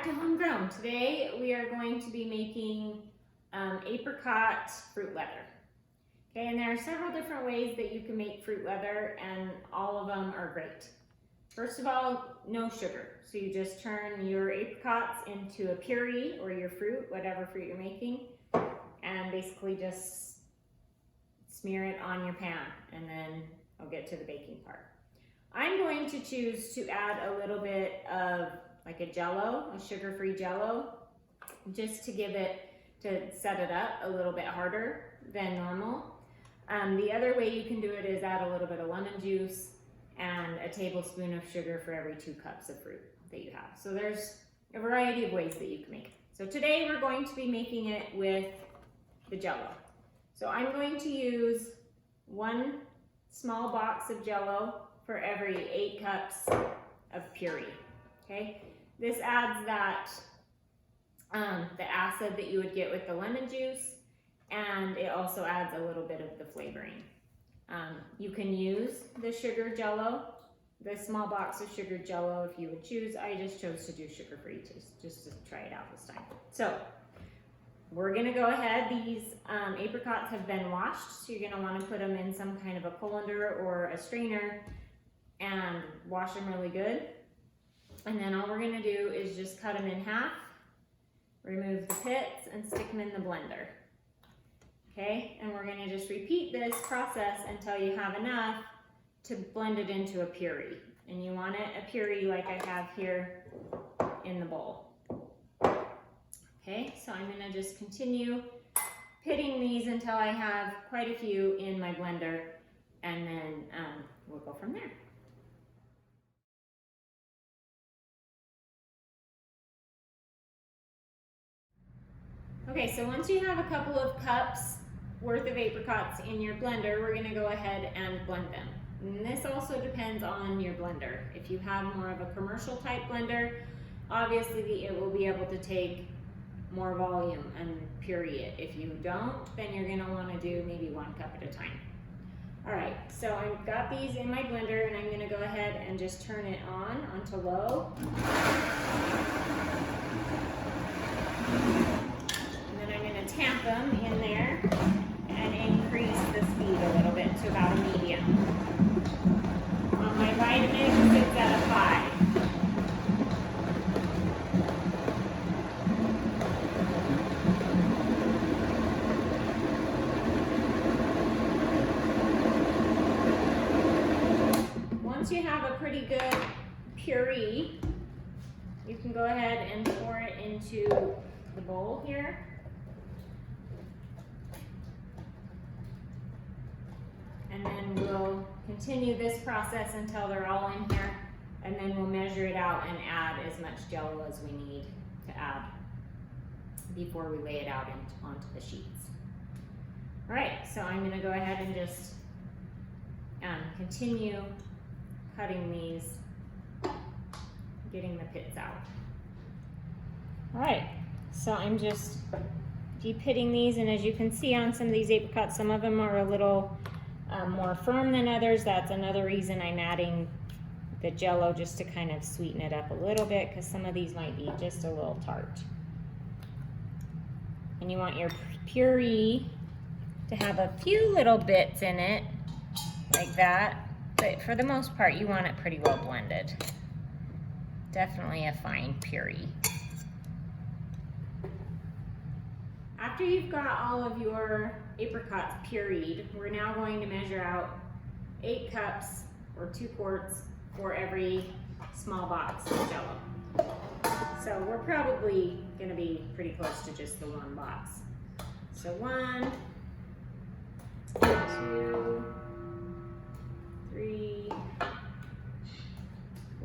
to Homegrown. Today we are going to be making apricot fruit leather. Okay, and there are several different ways that you can make fruit leather, and all of them are great. First of all, no sugar. So you just turn your apricots into a puree, or your fruit, whatever fruit you're making, and basically just smear it on your pan, and then I'll get to the baking part. I'm going to choose to add a little bit of like a jello, a sugar-free jello, just to set it up a little bit harder than normal. The other way you can do it is add a little bit of lemon juice and a tablespoon of sugar for every 2 cups of fruit that you have. So there's a variety of ways that you can make it. So today we're going to be making it with the jello. So I'm going to use 1 small box of jello for every 8 cups of puree, okay? This adds that, the acid that you would get with the lemon juice, and it also adds a little bit of the flavoring. You can use the sugar jello, the small box of sugar jello if you would choose. I just chose to do sugar-free just to try it out this time. So we're gonna go ahead. These apricots have been washed, so you're gonna wanna put them in some kind of a colander or a strainer and wash them really good. And then all we're gonna do is just cut them in half, remove the pits, and stick them in the blender. Okay, and we're gonna just repeat this process until you have enough to blend it into a puree. And you want it a puree like I have here in the bowl. Okay, so I'm gonna just continue pitting these until I have quite a few in my blender, and then we'll go from there. Okay, so once you have a couple of cups worth of apricots in your blender, we're gonna go ahead and blend them. And this also depends on your blender. If you have more of a commercial type blender, obviously it will be able to take more volume and puree it. If you don't, then you're gonna wanna do maybe 1 cup at a time. All right, so I've got these in my blender, and I'm gonna go ahead and just turn it onto low. Tamp them in there and increase the speed a little bit to about a medium. On my Vitamix, it's at a 5. Once you have a pretty good puree, you can go ahead and pour it into the bowl here. And then we'll continue this process until they're all in here, and then we'll measure it out and add as much jello as we need to add before we lay it out onto the sheets. All right, so I'm gonna go ahead and just continue cutting these, getting the pits out. All right, so I'm just de-pitting these, and as you can see on some of these apricots, some of them are a little more firm than others. That's another reason I'm adding the jello, just to kind of sweeten it up a little bit, because some of these might be just a little tart. And you want your puree to have a few little bits in it like that, but for the most part you want it pretty well blended. Definitely a fine puree. After you've got all of your apricots pureed, we're now going to measure out 8 cups or 2 quarts for every small box of jello. So we're probably going to be pretty close to just the 1 box. So 1, 2, 3,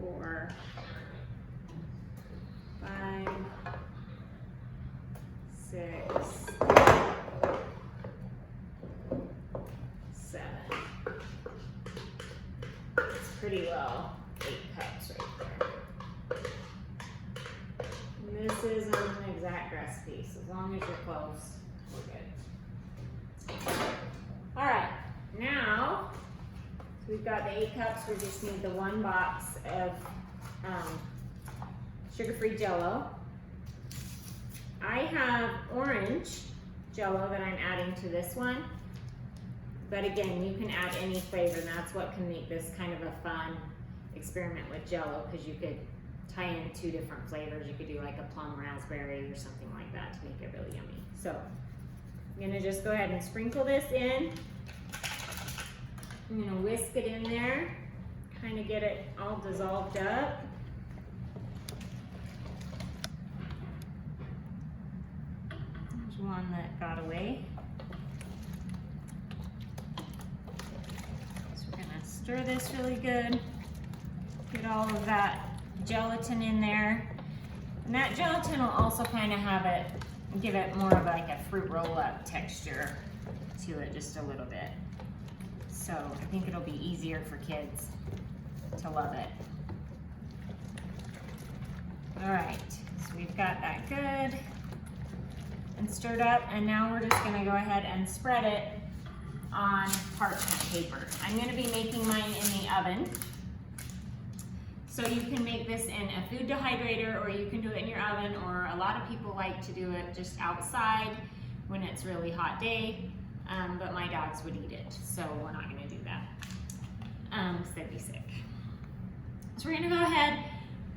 4, 5, 6, 7. It's pretty well 8 cups right there. And this isn't an exact recipe, so as long as you're close, we're good. All right, now, so we've got the 8 cups. We just need the 1 box of sugar-free jello. I have orange jello that I'm adding to this one. But again, you can add any flavor, and that's what can make this kind of a fun experiment with jello, because you could tie in 2 different flavors. You could do like a plum raspberry or something like that to make it really yummy. So I'm gonna just go ahead and sprinkle this in. I'm gonna whisk it in there, kind of get it all dissolved up. There's one that got away. So we're gonna stir this really good. Get all of that gelatin in there. And that gelatin will also kind of have it, give it more of like a fruit roll-up texture to it, just a little bit. So I think it'll be easier for kids to love it. All right, so we've got that good and stirred up, and now we're just gonna go ahead and spread it on parchment paper. I'm gonna be making mine in the oven. So you can make this in a food dehydrator, or you can do it in your oven, or a lot of people like to do it just outside when it's really hot day, but my dogs would eat it, so we're not gonna do that, because they'd be sick. So we're gonna go ahead,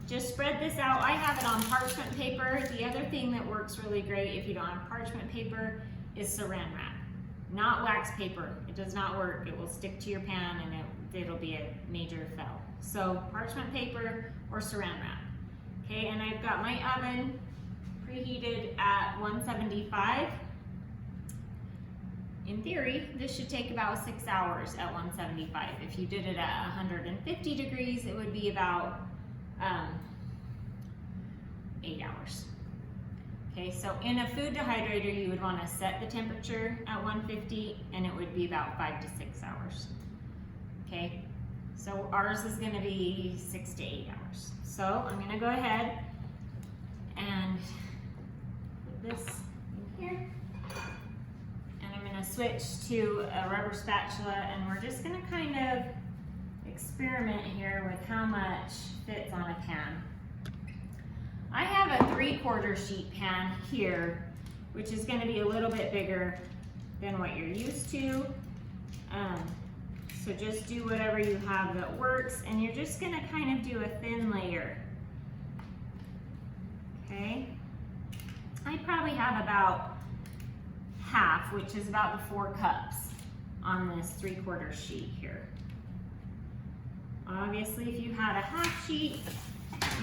just spread this out. I have it on parchment paper. The other thing that works really great if you don't have parchment paper is saran wrap, not wax paper. It does not work. It will stick to your pan and it'll be a major fail. So parchment paper or saran wrap. Okay, and I've got my oven preheated at 175. In theory, this should take about 6 hours at 175. If you did it at 150 degrees, it would be about 8 hours. Okay, so in a food dehydrator, you would want to set the temperature at 150, and it would be about 5 to 6 hours. Okay, so ours is going to be 6 to 8 hours. So I'm going to go ahead and put this in here, and I'm going to switch to a rubber spatula, and we're just going to kind of experiment here with how much fits on a pan. I have a 3/4 sheet pan here, which is going to be a little bit bigger than what you're used to. So just do whatever you have that works, and you're just going to kind of do a thin layer. Okay, I probably have about half, which is about the 4 cups on this 3/4 sheet here. Obviously, if you had a half sheet,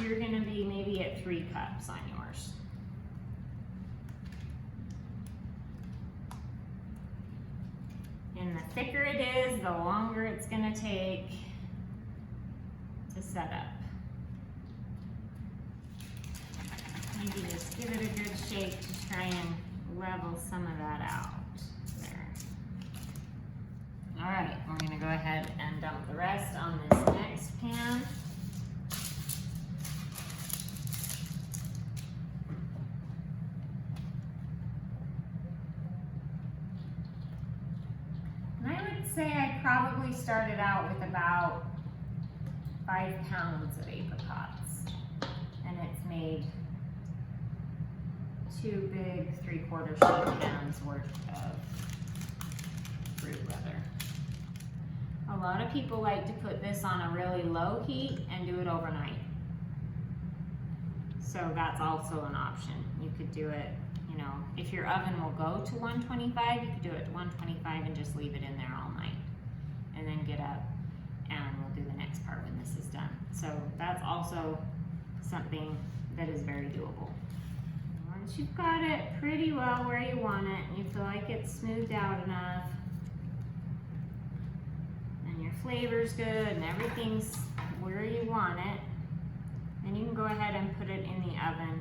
you're going to be maybe at 3 cups on yours. And the thicker it is, the longer it's going to take to set up. Maybe just give it a good shake to try and level some of that out. There. All right, we're going to go ahead and dump the rest on this next pan. Say I probably started out with about 5 pounds of apricots, and it's made 2 big 3/4 sheet pans worth of fruit leather. A lot of people like to put this on a really low heat and do it overnight. So that's also an option. You could do it, you know, if your oven will go to 125, you could do it to 125 and just leave it in there all night. And then get up and we'll do the next part when this is done. So that's also something that is very doable. Once you've got it pretty well where you want it, and you feel like it's smoothed out enough, and your flavor's good and everything's where you want it, then you can go ahead and put it in the oven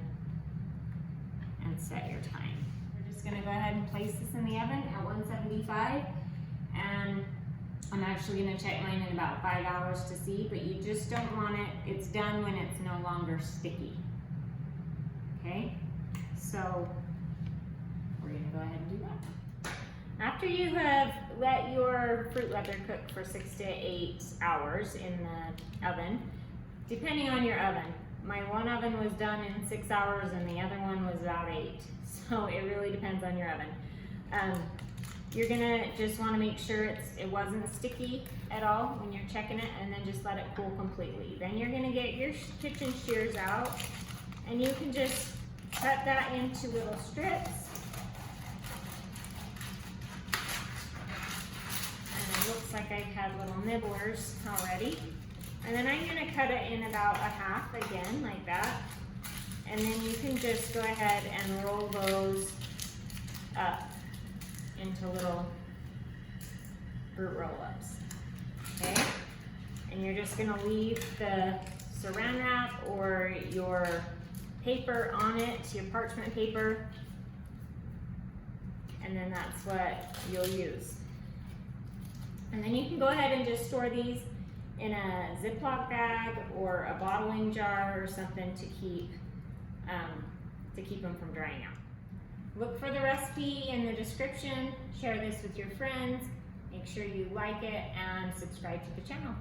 and set your time. We're just gonna go ahead and place this in the oven at 175, and I'm actually gonna check mine in about 5 hours to see, but you just don't want it, it's done when it's no longer sticky. Okay, so we're gonna go ahead and do that. After you have let your fruit leather cook for 6 to 8 hours in the oven, depending on your oven, My one oven was done in 6 hours and the other one was about 8. So it really depends on your oven. You're gonna just wanna make sure it wasn't sticky at all when you're checking it, and then just let it cool completely. Then you're gonna get your kitchen shears out, and you can just cut that into little strips. And it looks like I've had little nibblers already. And then I'm gonna cut it in about a half again, like that. And then you can just go ahead and roll those up into little fruit roll-ups, okay? And you're just gonna leave the saran wrap or your paper on it, your parchment paper, and then that's what you'll use. And then you can go ahead and just store these in a Ziploc bag or a bottling jar or something to keep them from drying out. Look for the recipe in the description, share this with your friends, make sure you like it, and subscribe to the channel.